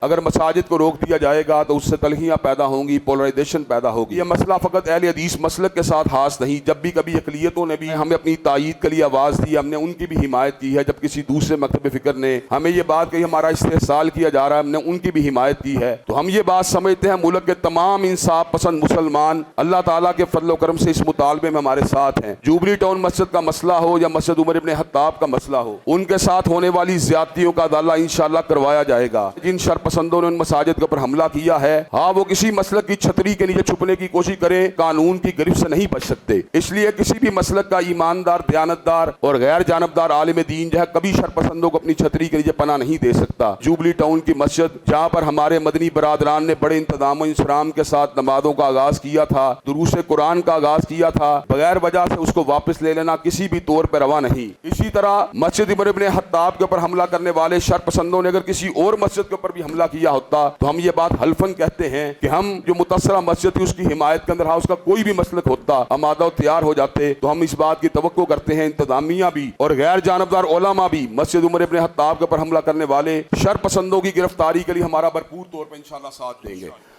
اگر مساجد کو روک دیا جائے گا تو اس سے تلخیاں پیدا ہوں گی، پولرائزیشن پیدا ہوگی۔ یہ مسئلہ فقط اہل حدیث مسلک کے ساتھ خاص نہیں، جب بھی کبھی اقلیتوں نے بھی ہمیں اپنی تائید کے لیے آواز دی، ہم نے ان کی بھی حمایت کی ہے۔ جب کسی دوسرے مکتب فکر نے ہمیں یہ بات کہی، ہمارا استحصال کیا جا رہا ہے، ہم نے ان کی بھی حمایت کی ہے۔ تو ہم یہ بات سمجھتے ہیں ملک کے تمام انصاف پسند مسلمان اللہ تعالیٰ کے فضل و کرم سے اس مطالبے میں ہمارے ساتھ ہیں۔ جوبلی ٹاؤن مسجد کا مسئلہ ہو یا مسجد عمر ابن خطاب کا مسئلہ ہو، ان کے ساتھ ہونے والی زیادتیوں کا ازالہ انشاءاللہ کروایا جائے گا۔ جن شرپسندوں نے ان مساجد کے اوپر حملہ کیا ہے، ہاں وہ کسی مسلک کی چھتری کے نیچے چھپنے کی کوشش کریں، قانون کی گرفت سے نہیں بچ سکتے۔ اس لیے کسی بھی مسلک کا ایماندار، دیانتدار اور غیر جانبدار عالم دین جو ہے کبھی شرپسندوں کو اپنی چھتری کے نیچے پناہ نہیں دے سکتا۔ جوبلی ٹاؤن کی مسجد جہاں پر ہمارے مدنی برادران نے بڑے انتظام و انصرام کے ساتھ نمازوں کا آغاز کیا تھا، دروس قرآن کا آغاز کیا تھا، بغیر وجہ سے اس کو واپس لے لینا کسی بھی طور پر روا نہیں۔ اسی طرح مسجد عمر ابن خطاب کے اوپر حملہ کرنے والے شرپسندوں نے اگر کسی اور مسجد کے اوپر بھی حملہ کیا ہوتا تو ہم یہ بات حلفاً کہتے ہیں کہ ہم جو متصلہ مسجد تھی اس کی حمایت کے اندر اس کا کوئی بھی مسلک ہوتا، آمادہ و تیار ہو جاتے۔ تو ہم اس بات کی توقع کرتے ہیں انتظامیہ بھی اور غیر جانبدار علماء بھی مسجد عمر ابن خطاب کے اوپر حملہ کرنے والے شرپسندوں کی گرفتاری کے لیے ہمارا بھرپور طور پر انشاءاللہ ساتھ دیں گے۔